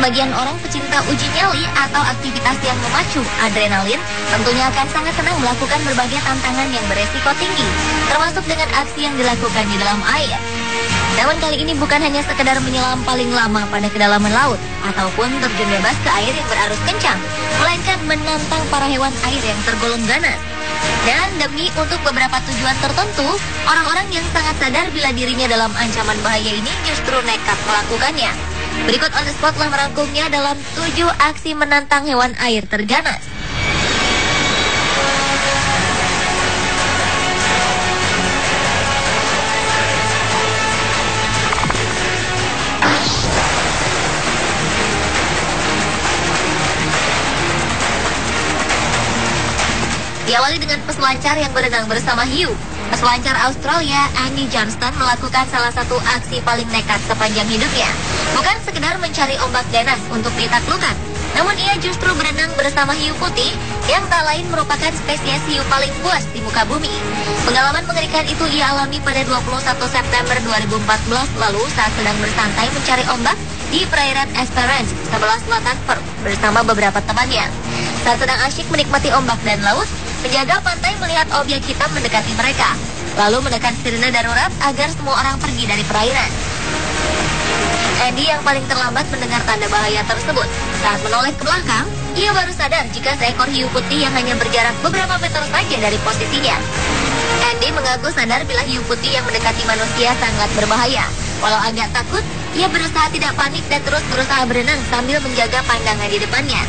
sebagian orang pecinta uji nyali atau aktivitas yang memacu adrenalin tentunya akan sangat senang melakukan berbagai tantangan yang beresiko tinggi, termasuk dengan aksi yang dilakukan di dalam air. Namun kali ini bukan hanya sekedar menyelam paling lama pada kedalaman laut ataupun terjun bebas ke air yang berarus kencang, melainkan menantang para hewan air yang tergolong ganas. Dan demi untuk beberapa tujuan tertentu, orang-orang yang sangat sadar bila dirinya dalam ancaman bahaya ini justru nekat melakukannya. Berikut On The Spot telah merangkumnya dalam 7 aksi menantang hewan air terganas. Diawali dengan peselancar yang berenang bersama hiu. Peselancar Australia Andy Johnston melakukan salah satu aksi paling nekat sepanjang hidupnya. Bukan sekedar mencari ombak ganas untuk ditaklukkan, namun ia justru berenang bersama hiu putih yang tak lain merupakan spesies hiu paling buas di muka bumi. Pengalaman mengerikan itu ia alami pada 21 September 2014 lalu saat sedang bersantai mencari ombak di perairan Esperance, sebelah selatan Perth bersama beberapa temannya. Saat sedang asyik menikmati ombak dan laut, penjaga pantai melihat objek hitam mendekati mereka, lalu menekan sirene darurat agar semua orang pergi dari perairan. Andy yang paling terlambat mendengar tanda bahaya tersebut. Saat menoleh ke belakang, ia baru sadar jika seekor hiu putih yang hanya berjarak beberapa meter saja dari posisinya. Andy mengaku sadar bila hiu putih yang mendekati manusia sangat berbahaya. Walau agak takut, ia berusaha tidak panik dan terus berusaha berenang sambil menjaga pandangan di depannya.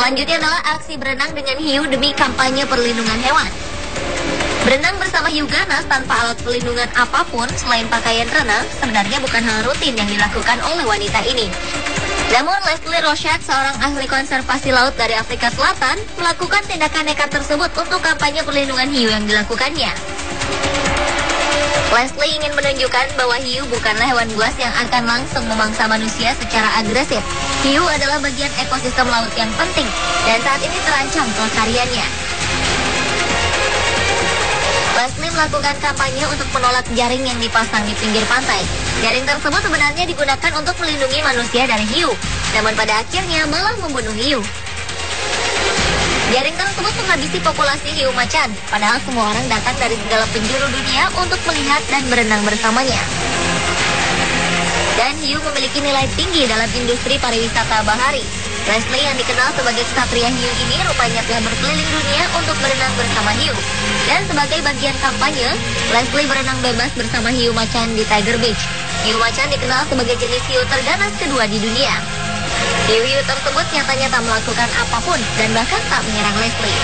Selanjutnya adalah aksi berenang dengan hiu demi kampanye perlindungan hewan. Berenang bersama hiu ganas tanpa alat pelindungan apapun selain pakaian renang sebenarnya bukan hal rutin yang dilakukan oleh wanita ini. Namun Leslie Rochette, seorang ahli konservasi laut dari Afrika Selatan, melakukan tindakan nekat tersebut untuk kampanye perlindungan hiu yang dilakukannya. Leslie ingin menunjukkan bahwa hiu bukanlah hewan buas yang akan langsung memangsa manusia secara agresif. Hiu adalah bagian ekosistem laut yang penting dan saat ini terancam kelestariannya. Leslie melakukan kampanye untuk menolak jaring yang dipasang di pinggir pantai. Jaring tersebut sebenarnya digunakan untuk melindungi manusia dari hiu, namun pada akhirnya malah membunuh hiu. Jaring tersebut menghabisi populasi hiu macan, padahal semua orang datang dari segala penjuru dunia untuk melihat dan berenang bersamanya. Dan hiu memiliki nilai tinggi dalam industri pariwisata bahari. Leslie yang dikenal sebagai ksatria hiu ini rupanya telah berkeliling dunia untuk berenang bersama hiu. Dan sebagai bagian kampanye, Leslie berenang bebas bersama hiu macan di Tiger Beach. Hiu macan dikenal sebagai jenis hiu terganas kedua di dunia. Hiu-hiu tersebut nyatanya tak melakukan apapun dan bahkan tak menyerang Leslie.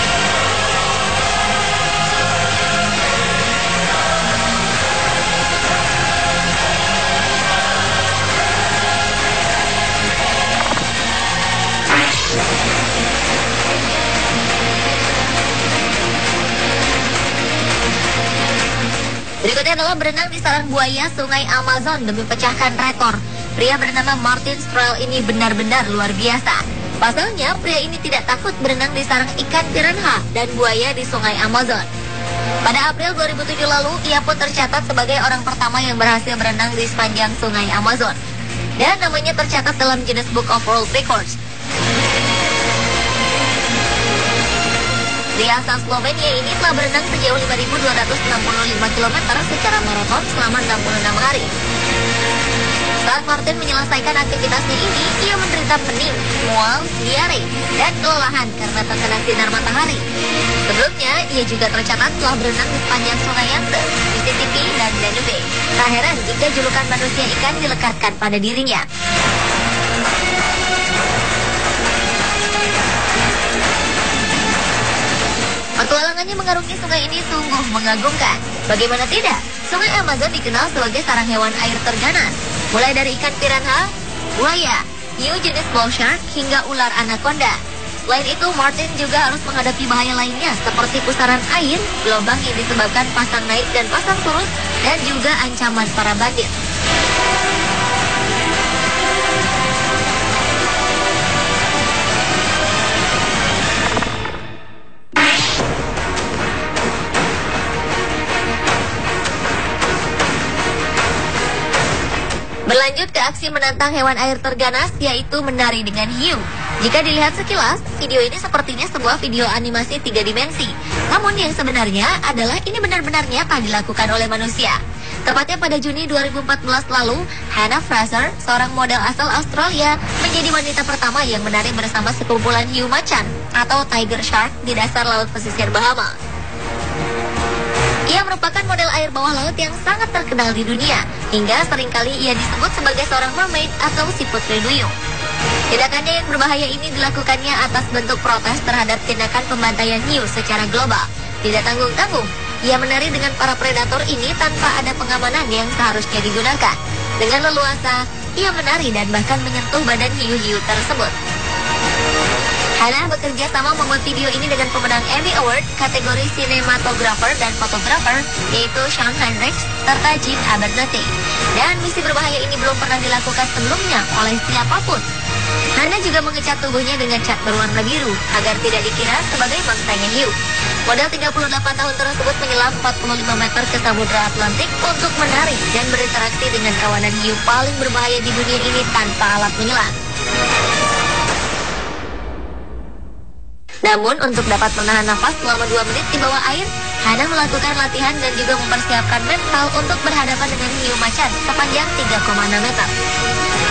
Berikutnya adalah berenang di sarang buaya Sungai Amazon demi pecahkan rekor. Pria bernama Martin Stroll ini benar-benar luar biasa. Pasalnya, pria ini tidak takut berenang di sarang ikan piranha dan buaya di Sungai Amazon. Pada April 2007 lalu, ia pun tercatat sebagai orang pertama yang berhasil berenang di sepanjang Sungai Amazon. Dan namanya tercatat dalam Guinness Book of World Records. Pria asal Slovenia ini telah berenang sejauh 5.265 km secara maraton selama 66 hari. Saat Martin menyelesaikan aktivitasnya ini, ia menderita pening, mual, diare, dan kelelahan karena terkena sinar matahari. Sebelumnya, ia juga tercatat telah berenang di sepanjang Sungai Yangtze, Mississippi, dan Danube. Tak heran jika julukan manusia ikan dilekatkan pada dirinya. Petualangannya mengarungi sungai ini sungguh mengagumkan. Bagaimana tidak? Sungai Amazon dikenal sebagai sarang hewan air terganas. Mulai dari ikan piranha, buaya, hiu jenis bull shark, hingga ular anaconda. Selain itu, Martin juga harus menghadapi bahaya lainnya seperti pusaran air, gelombang yang disebabkan pasang naik dan pasang turun, dan juga ancaman para bandit. Berlanjut ke aksi menantang hewan air terganas, yaitu menari dengan hiu. Jika dilihat sekilas, video ini sepertinya sebuah video animasi 3 dimensi. Namun yang sebenarnya adalah ini benar-benar nyata dilakukan oleh manusia. Tepatnya pada Juni 2014 lalu, Hannah Fraser, seorang model asal Australia, menjadi wanita pertama yang menari bersama sekumpulan hiu macan atau tiger shark di dasar laut pesisir Bahamas. Ia merupakan model air bawah laut yang sangat terkenal di dunia, hingga seringkali ia disebut sebagai seorang mermaid atau si putri duyung. Tindakannya yang berbahaya ini dilakukannya atas bentuk protes terhadap tindakan pembantaian hiu secara global. Tidak tanggung-tanggung, ia menari dengan para predator ini tanpa ada pengamanan yang seharusnya digunakan. Dengan leluasa, ia menari dan bahkan menyentuh badan hiu-hiu tersebut. Hannah bekerja sama membuat video ini dengan pemenang Emmy Award kategori sinematografer dan fotografer, yaitu Shawn Hendricks serta Jim Abernathy. Dan misi berbahaya ini belum pernah dilakukan sebelumnya oleh siapapun. Hannah juga mengecat tubuhnya dengan cat berwarna biru agar tidak dikira sebagai bangsanya hiu. Model 38 tahun tersebut menyelam 45 meter ke Samudra Atlantik untuk menari dan berinteraksi dengan kawanan hiu paling berbahaya di dunia ini tanpa alat menyelam. Namun untuk dapat menahan nafas selama 2 menit di bawah air, Hannah melakukan latihan dan juga mempersiapkan mental untuk berhadapan dengan hiu macan sepanjang 3,6 meter.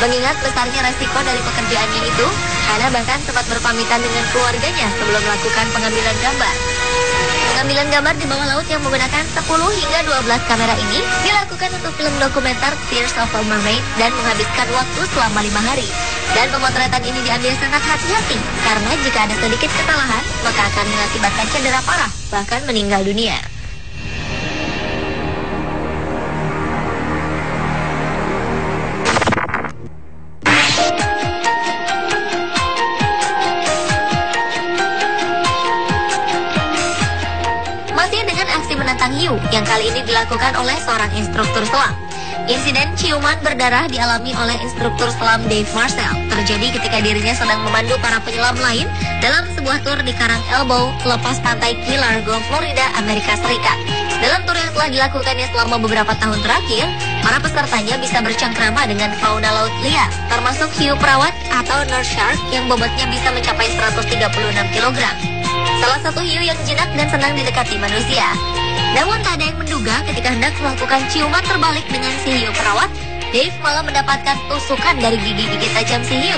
Mengingat besarnya resiko dari pekerjaannya itu, Hannah bahkan sempat berpamitan dengan keluarganya sebelum melakukan pengambilan gambar. Pengambilan gambar di bawah laut yang menggunakan 10 hingga 12 kamera ini dilakukan untuk film dokumenter Tears of a Mermaid dan menghabiskan waktu selama 5 hari. Dan pemotretan ini diambil sangat hati-hati karena jika ada sedikit kesalahan, maka akan mengakibatkan cedera parah, bahkan meninggal dunia. Masih dengan aksi menantang hiu yang kali ini dilakukan oleh seorang instruktur selam. Insiden ciuman berdarah dialami oleh instruktur selam Dave Marcel. Terjadi ketika dirinya sedang memandu para penyelam lain dalam sebuah tur di Karang Elbow, lepas pantai Key Largo, Florida, Amerika Serikat. Dalam tur yang telah dilakukannya selama beberapa tahun terakhir, para pesertanya bisa bercengkrama dengan fauna laut liar, termasuk hiu perawat atau nurse shark yang bobotnya bisa mencapai 136 kg. Salah satu hiu yang jinak dan senang didekati manusia. Namun tak ada yang menduga ketika hendak melakukan ciuman terbalik dengan si hiu perawat, Dave malah mendapatkan tusukan dari gigi-gigi tajam si hiu.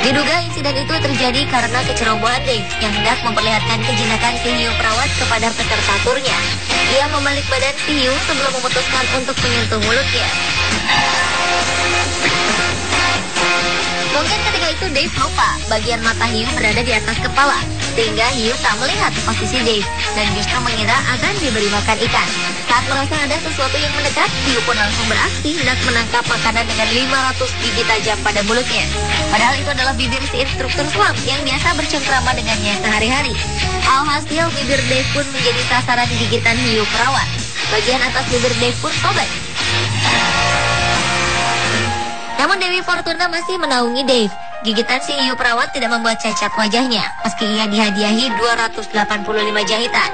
Diduga insiden itu terjadi karena kecerobohan Dave yang hendak memperlihatkan kejinakan si hiu perawat kepada peserta turnya. Ia membalik badan si hiu sebelum memutuskan untuk menyentuh mulutnya. Mungkin ketika itu Dave lupa bagian mata hiu berada di atas kepala, sehingga hiu tak melihat posisi Dave dan justru mengira akan diberi makan ikan. Saat merasa ada sesuatu yang mendekat, hiu pun langsung beraksi hendak menangkap makanan dengan 500 gigi tajam pada mulutnya. Padahal itu adalah bibir si instruktur selam yang biasa bercengkrama dengannya sehari-hari. Alhasil bibir Dave pun menjadi sasaran gigitan hiu perawat. Bagian atas bibir Dave pun sobek. Namun Dewi Fortuna masih menaungi Dave. Gigitan si hiu perawat tidak membuat cacat wajahnya, meski ia dihadiahi 285 jahitan.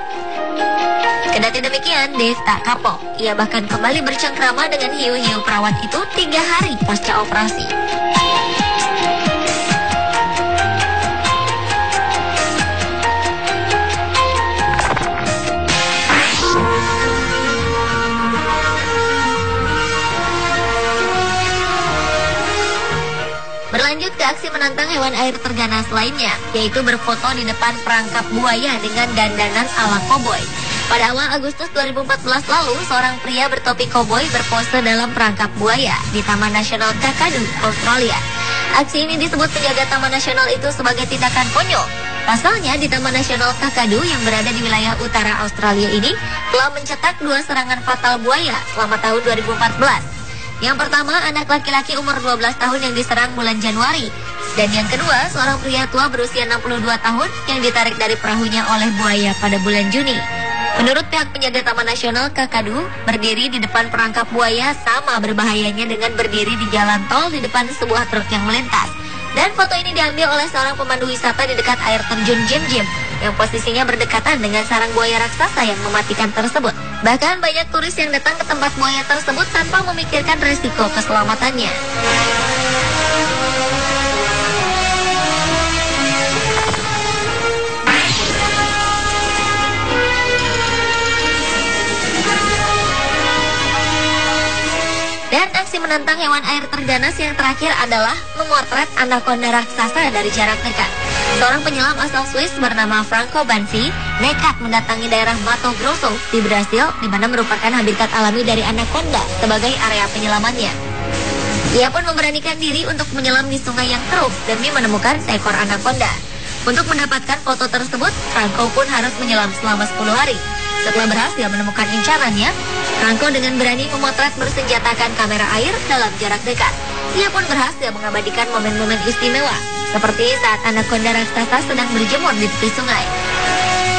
Kendati demikian, Dave tak kapok. Ia bahkan kembali bercengkrama dengan hiu-hiu perawat itu 3 hari pasca operasi. Berlanjut ke aksi menantang hewan air terganas lainnya, yaitu berfoto di depan perangkap buaya dengan dandanan ala koboi. Pada awal Agustus 2014 lalu, seorang pria bertopi koboi berpose dalam perangkap buaya di Taman Nasional Kakadu, Australia. Aksi ini disebut penjaga Taman Nasional itu sebagai tindakan konyol. Pasalnya di Taman Nasional Kakadu yang berada di wilayah utara Australia ini telah mencetak 2 serangan fatal buaya selama tahun 2014. Yang pertama, anak laki-laki umur 12 tahun yang diserang bulan Januari. Dan yang kedua, seorang pria tua berusia 62 tahun yang ditarik dari perahunya oleh buaya pada bulan Juni. Menurut pihak penjaga Taman Nasional Kakadu, berdiri di depan perangkap buaya sama berbahayanya dengan berdiri di jalan tol di depan sebuah truk yang melintas. Dan foto ini diambil oleh seorang pemandu wisata di dekat air terjun Jim Jim yang posisinya berdekatan dengan sarang buaya raksasa yang mematikan tersebut. Bahkan banyak turis yang datang ke tempat buaya tersebut tanpa memikirkan risiko keselamatannya. Dan aksi menantang hewan air terganas yang terakhir adalah memotret anaconda raksasa dari jarak dekat. Seorang penyelam asal Swiss bernama Franco Banfi nekat mendatangi daerah Mato Grosso di Brasil, di mana merupakan habitat alami dari anaconda sebagai area penyelamannya. Ia pun memberanikan diri untuk menyelam di sungai yang keruh demi menemukan seekor anaconda. Untuk mendapatkan foto tersebut, Franco pun harus menyelam selama 10 hari. Setelah berhasil menemukan incarannya, Franco dengan berani memotret bersenjatakan kamera air dalam jarak dekat. Ia pun berhasil mengabadikan momen-momen istimewa, seperti saat anaconda raksasa sedang berjemur di tepi sungai.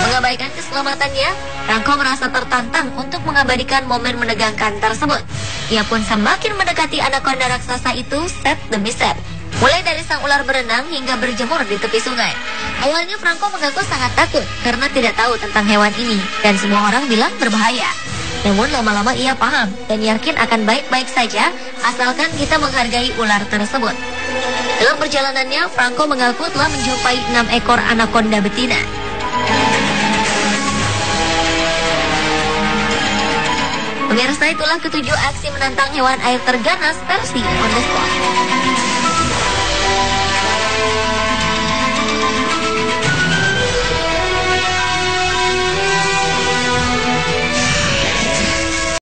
Mengabaikan keselamatannya, Franco merasa tertantang untuk mengabadikan momen menegangkan tersebut. Ia pun semakin mendekati anaconda raksasa itu set demi set. Mulai dari sang ular berenang hingga berjemur di tepi sungai. Awalnya Franco mengaku sangat takut karena tidak tahu tentang hewan ini dan semua orang bilang berbahaya. Namun lama-lama ia paham dan yakin akan baik-baik saja asalkan kita menghargai ular tersebut. Dalam perjalanannya, Franco mengaku telah menjumpai 6 ekor anaconda betina. Pemirsa, itulah ketujuh aksi menantang hewan air terganas versi On The Spot.